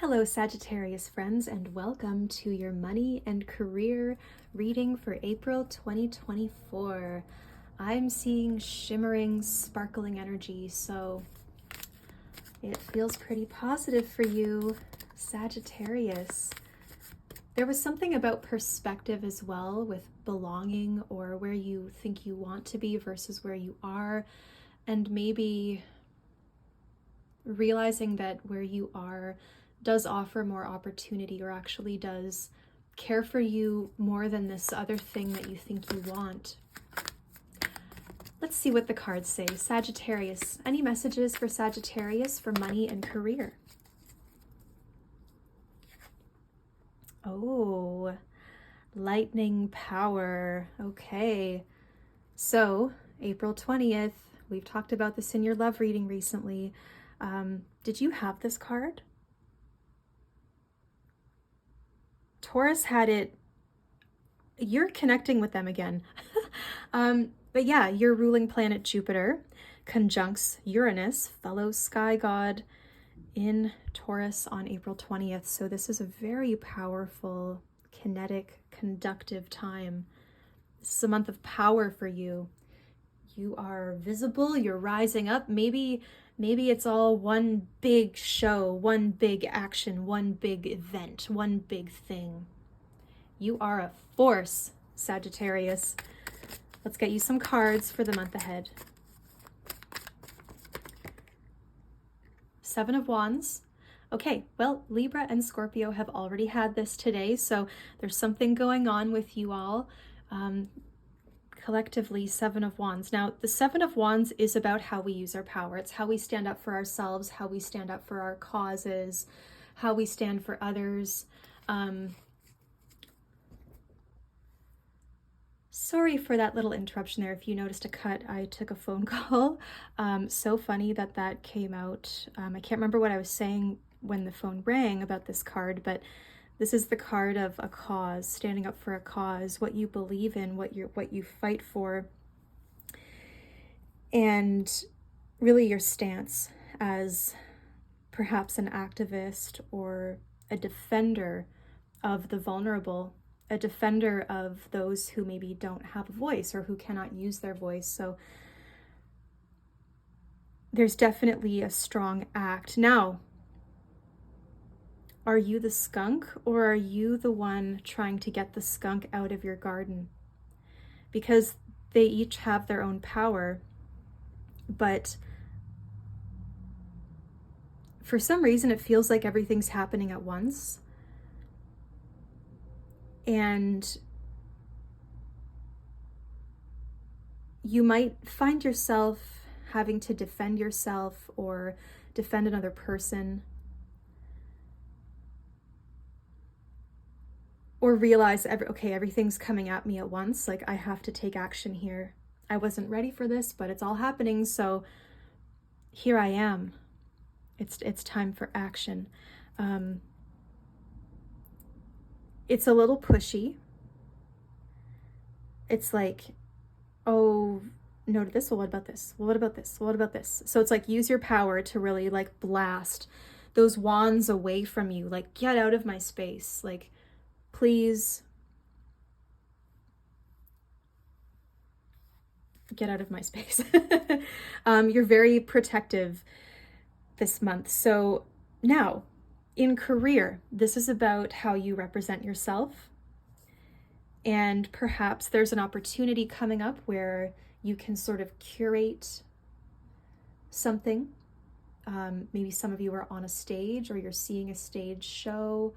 Hello, Sagittarius friends, and welcome to your money and career reading for April 2024. I'm seeing shimmering, sparkling energy, so it feels pretty positive for you, Sagittarius. There was something about perspective as well with belonging or where you think you want to be versus where you are, and maybe realizing that where you are does offer more opportunity or actually does care for you more than this other thing that you think you want. Let's see what the cards say. Sagittarius, any messages for Sagittarius for money and career? Oh, lightning power. Okay. So, April 20th, we've talked about this in your love reading recently. Did you have this card? Taurus had it. You're connecting with them again. But yeah, your ruling planet Jupiter conjuncts Uranus, fellow sky god, in Taurus on April 20th. So this is a very powerful, kinetic, conductive time. This is a month of power for you. You are visible, you're rising up. Maybe it's all one big show, one big action, one big event, one big thing. You are a force, Sagittarius. Let's get you some cards for the month ahead. Seven of Wands. Okay, well, Libra and Scorpio have already had this today, so there's something going on with you all. Collectively, Seven of Wands. Now, the Seven of Wands is about how we use our power. It's how we stand up for ourselves, how we stand up for our causes, how we stand for others. Sorry for that little interruption there. If you noticed a cut, I took a phone call. So funny that that came out. I can't remember what I was saying when the phone rang about this card, but this is the card of a cause, standing up for a cause, what you believe in, what you fight for, and really your stance as perhaps an activist or a defender of the vulnerable, a defender of those who maybe don't have a voice or who cannot use their voice. So there's definitely a strong act. Now, are you the skunk or are you the one trying to get the skunk out of your garden? Because they each have their own power, but for some reason it feels like everything's happening at once. And you might find yourself having to defend yourself or defend another person, or realize, everything's coming at me at once. Like, I have to take action here. I wasn't ready for this, but it's all happening. So here I am. It's time for action. It's a little pushy. It's like, oh, no to this. Well, what about this? Well, what about this? Well, what about this? So it's like, use your power to really like blast those wands away from you. Like, get out of my space. Like, please get out of my space. You're very protective this month. So now, in career, this is about how you represent yourself. And perhaps there's an opportunity coming up where you can sort of curate something. Maybe some of you are on a stage or you're seeing a stage show.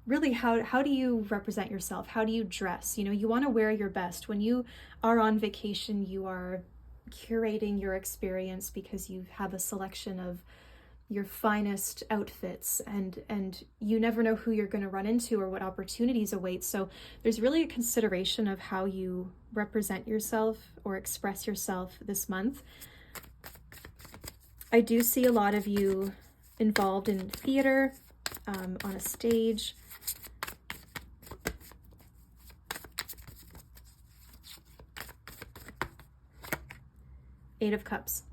Really, how do you represent yourself? How do you dress? You know, you want to wear your best. When you are on vacation, you are curating your experience because you have a selection of your finest outfits, and you never know who you're going to run into or what opportunities await. So there's really a consideration of how you represent yourself or express yourself this month. I do see a lot of you involved in theater, on a stage. Eight of Cups.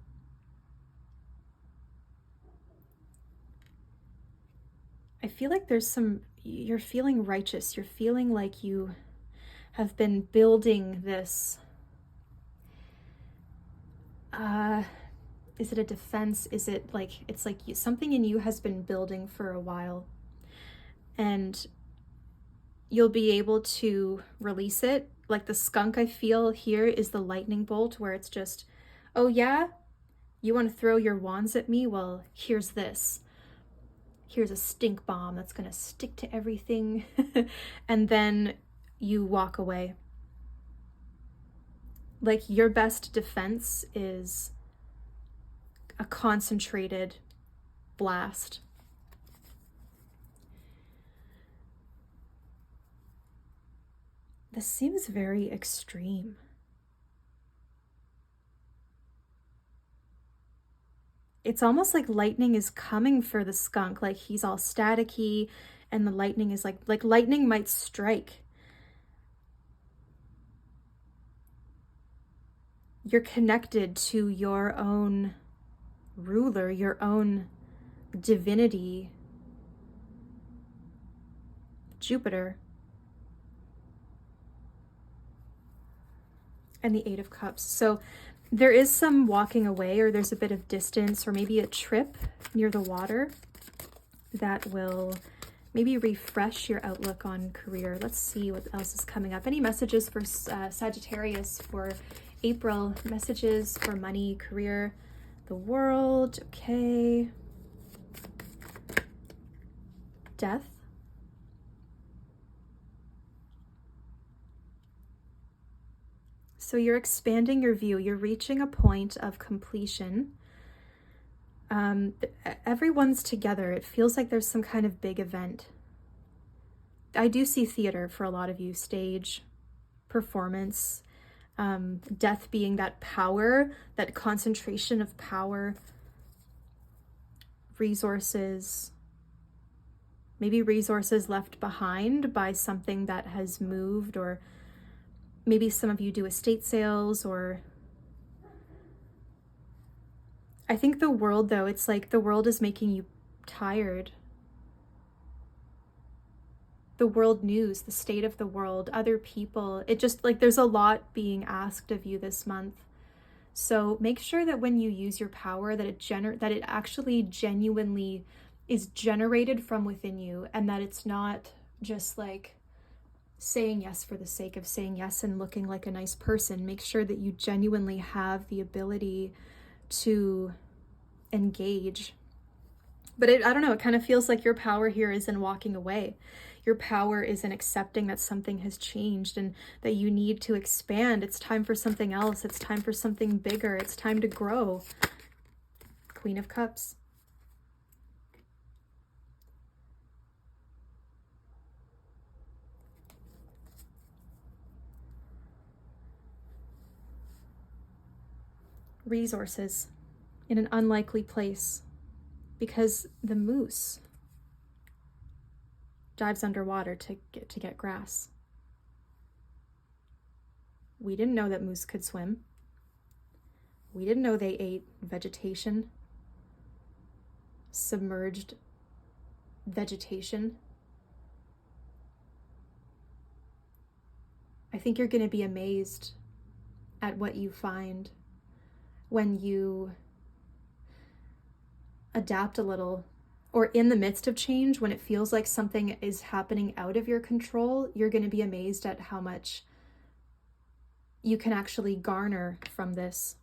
I feel like you're feeling righteous. You're feeling like you have been building this, is it a defense? Is it like, it's like something in you has been building for a while, and you'll be able to release it. Like the skunk I feel here is the lightning bolt, where it's just, oh yeah, you want to throw your wands at me? Well, here's this. Here's a stink bomb that's going to stick to everything. And then you walk away. Like your best defense is a concentrated blast. This seems very extreme. It's almost like lightning is coming for the skunk, like he's all staticky, and the lightning is like lightning might strike. You're connected to your own ruler, your own divinity, Jupiter. And the Eight of Cups. So there is some walking away, or there's a bit of distance, or maybe a trip near the water that will maybe refresh your outlook on career. Let's see what else is coming up. Any messages for Sagittarius for April? Messages for money, career, the world. Okay. Death. So you're expanding your view. You're reaching a point of completion. Everyone's together. It feels like there's some kind of big event. I do see theater for a lot of you, stage, performance, death being that power, that concentration of power, resources, maybe resources left behind by something that has moved, or maybe some of you do estate sales, or I think the world, though, it's like the world is making you tired. The world news, the state of the world, other people, it just like there's a lot being asked of you this month. So make sure that when you use your power, that it actually genuinely is generated from within you, and that it's not just like saying yes for the sake of saying yes and looking like a nice person. Make sure that you genuinely have the ability to engage. But I don't know, it kind of feels like your power here is in walking away. Your power is in accepting that something has changed and that you need to expand. It's time for something else. It's time for something bigger. It's time to grow. Queen of Cups. Resources in an unlikely place, because the moose dives underwater to get grass. We didn't know that moose could swim. We didn't know they ate vegetation, submerged vegetation. I think you're going to be amazed at what you find when you adapt a little, or in the midst of change, when it feels like something is happening out of your control. You're going to be amazed at how much you can actually garner from this.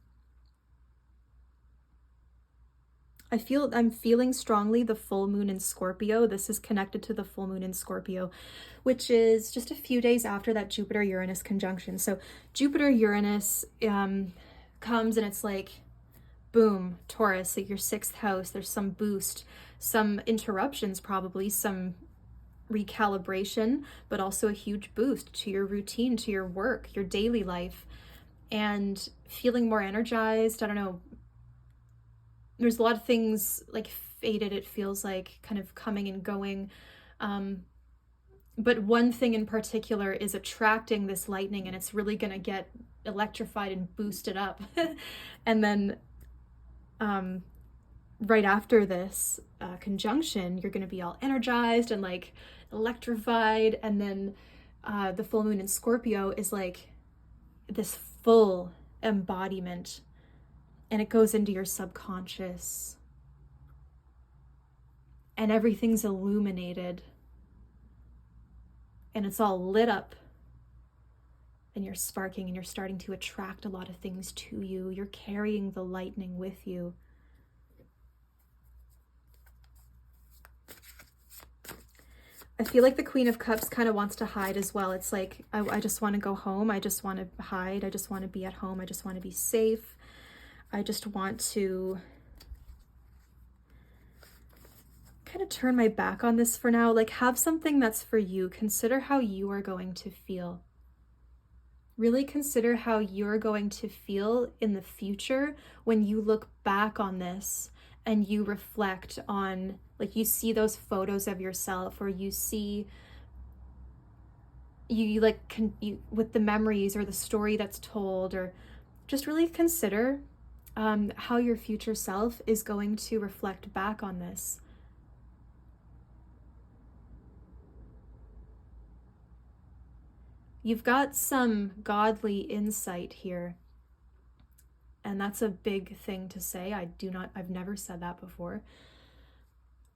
I'm feeling strongly the full moon in Scorpio. This is connected to the full moon in Scorpio, which is just a few days after that Jupiter-Uranus conjunction. So Jupiter-Uranus comes and it's like, boom, Taurus, like your sixth house, there's some boost, some interruptions, probably some recalibration, but also a huge boost to your routine, to your work, your daily life, and feeling more energized. I don't know. There's a lot of things like fated, it feels like, kind of coming and going. But one thing in particular is attracting this lightning, and it's really going to get electrified and boosted up. And then right after this conjunction, you're going to be all energized and like electrified. And then the full moon in Scorpio is like this full embodiment, and it goes into your subconscious, and everything's illuminated, and it's all lit up, and you're sparking, and you're starting to attract a lot of things to you. You're carrying the lightning with you. I feel like the Queen of Cups kind of wants to hide as well. It's like, I just want to go home. I just want to hide. I just want to be at home. I just want to be safe. I just want to kind of turn my back on this for now. Like, have something that's for you. Consider how you are going to feel. Really consider how you're going to feel in the future when you look back on this and you reflect on, like, you see those photos of yourself, or you see you with the memories or the story that's told, or just really consider how your future self is going to reflect back on this. You've got some godly insight here. And that's a big thing to say. I've never said that before.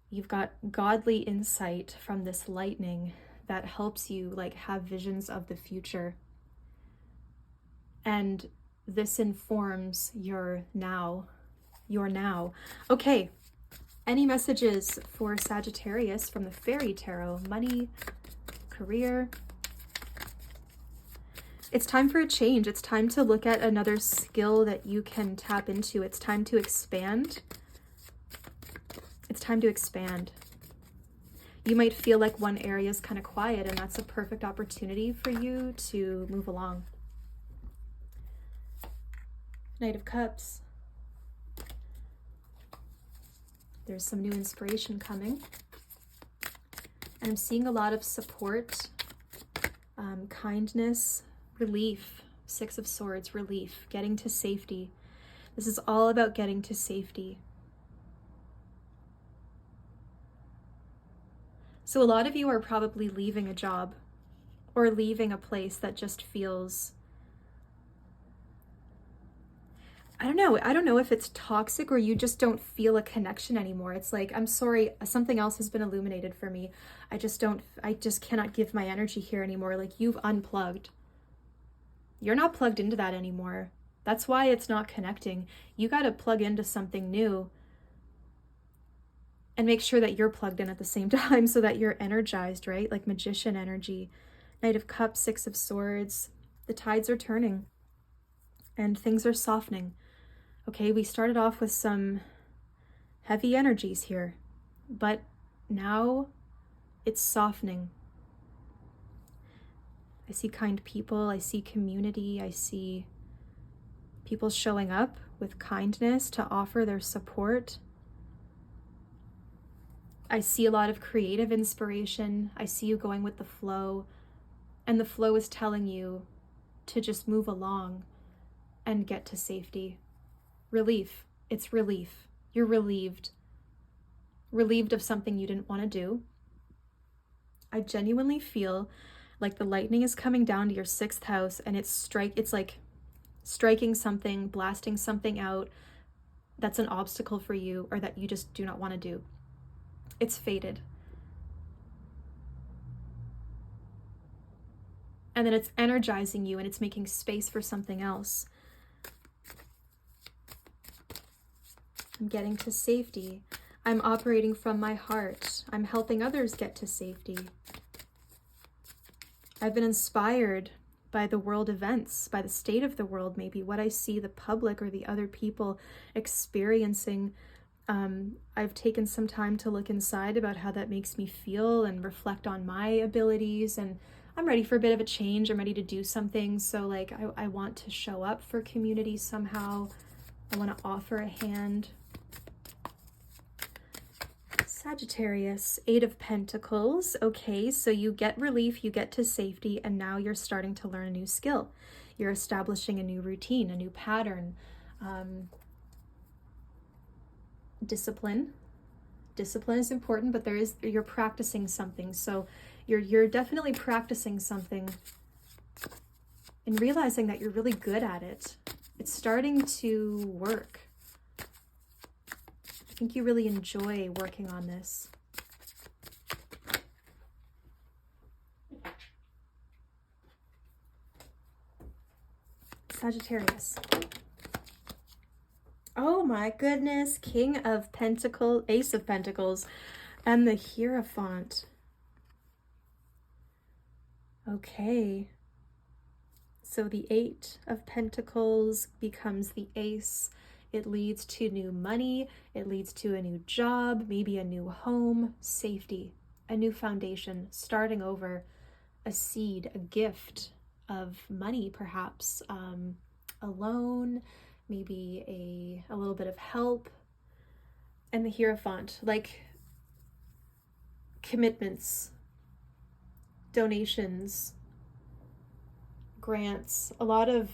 You've got godly insight from this lightning that helps you like have visions of the future. And this informs your now. Okay. Any messages for Sagittarius from the Fairy Tarot? Money, career. It's time for a change. It's time to look at another skill that you can tap into. It's time to expand. It's time to expand. You might feel like one area is kind of quiet, and that's a perfect opportunity for you to move along. Knight of Cups. There's some new inspiration coming. And I'm seeing a lot of support, kindness, relief. Six of Swords, relief, getting to safety. This is all about getting to safety. So a lot of you are probably leaving a job or leaving a place that just feels, I don't know if it's toxic or you just don't feel a connection anymore. It's like, I'm sorry, something else has been illuminated for me. I just cannot give my energy here anymore. Like, you've unplugged. You're not plugged into that anymore. That's why it's not connecting. You got to plug into something new and make sure that you're plugged in at the same time so that you're energized, right? Like magician energy. Knight of Cups, Six of Swords. The tides are turning and things are softening. Okay, we started off with some heavy energies here, but now it's softening. I see kind people, I see community, I see people showing up with kindness to offer their support. I see a lot of creative inspiration. I see you going with the flow, and the flow is telling you to just move along and get to safety. Relief. It's relief. You're relieved. Relieved of something you didn't want to do. I genuinely feel like the lightning is coming down to your 6th house, and it's like striking something, blasting something out that's an obstacle for you or that you just do not want to do. It's fated. And then it's energizing you and it's making space for something else. I'm getting to safety. I'm operating from my heart. I'm helping others get to safety. I've been inspired by the world events, by the state of the world, maybe what I see the public or the other people experiencing. I've taken some time to look inside about how that makes me feel and reflect on my abilities, and I'm ready for a bit of a change. I'm ready to do something. So like, I want to show up for community somehow. I want to offer a hand. Sagittarius, 8 of Pentacles. Okay, so you get relief, you get to safety, and now you're starting to learn a new skill. You're establishing a new routine, a new pattern. discipline. Discipline is important, but you're practicing something. So you're definitely practicing something and realizing that you're really good at it. It's starting to work. I think you really enjoy working on this. Sagittarius. Oh my goodness, King of Pentacles, Ace of Pentacles, and the Hierophant. Okay. So the Eight of Pentacles becomes the Ace. It leads to new money. It leads to a new job, maybe a new home, safety, a new foundation, starting over, a seed, a gift of money, perhaps, a loan, maybe a little bit of help. And the Hierophant, like commitments, donations, grants, a lot of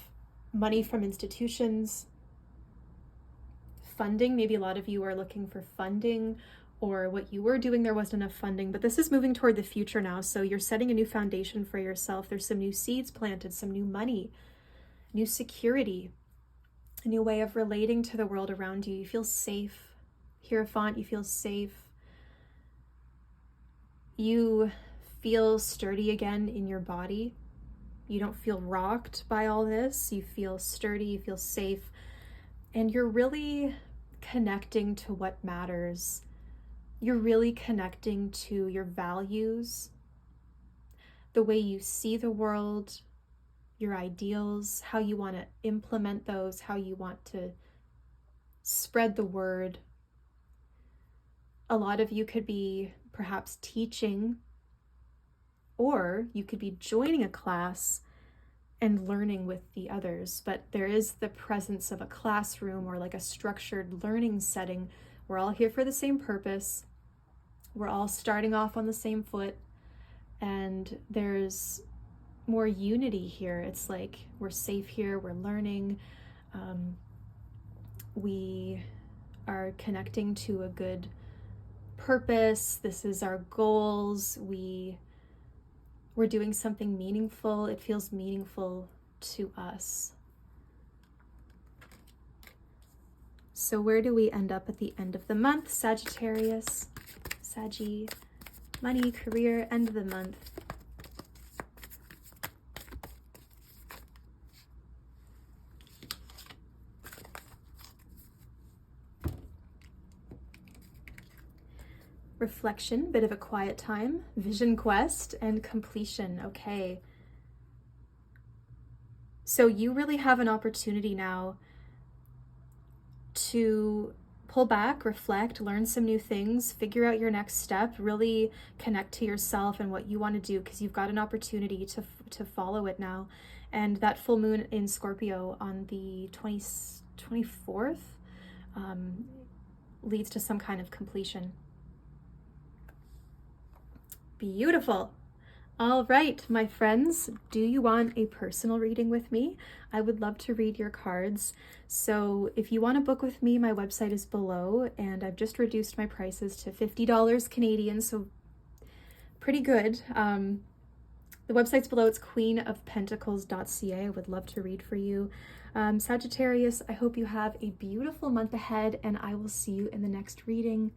money from institutions, funding. Maybe a lot of you are looking for funding, or what you were doing, there wasn't enough funding, but this is moving toward the future now. So you're setting a new foundation for yourself. There's some new seeds planted, some new money, new security, a new way of relating to the world around you. You feel safe. Hierophant, you feel safe. You feel sturdy again in your body. You don't feel rocked by all this. You feel sturdy, you feel safe, and you're really connecting to what matters. You're really connecting to your values, the way you see the world, your ideals, how you want to implement those, how you want to spread the word. A lot of you could be perhaps teaching, or you could be joining a class and learning with the others, but there is the presence of a classroom or like a structured learning setting. We're all here for the same purpose. We're all starting off on the same foot, and there's more unity here. It's like we're safe here, we're learning, we are connecting to a good purpose. This is our goals. We're doing something meaningful. It feels meaningful to us. So where do we end up at the end of the month? Sagittarius, Saggy, money, career, end of the month. Reflection, bit of a quiet time, vision quest, and completion. Okay. So you really have an opportunity now to pull back, reflect, learn some new things, figure out your next step, really connect to yourself and what you want to do, because you've got an opportunity to follow it now. And that full moon in Scorpio on the 24th leads to some kind of completion. Beautiful. All right, my friends, do you want a personal reading with me? I would love to read your cards. So if you want to book with me, my website is below, and I've just reduced my prices to $50 Canadian, so pretty good. The website's below. It's queenofpentacles.ca. I would love to read for you. Sagittarius, I hope you have a beautiful month ahead, and I will see you in the next reading.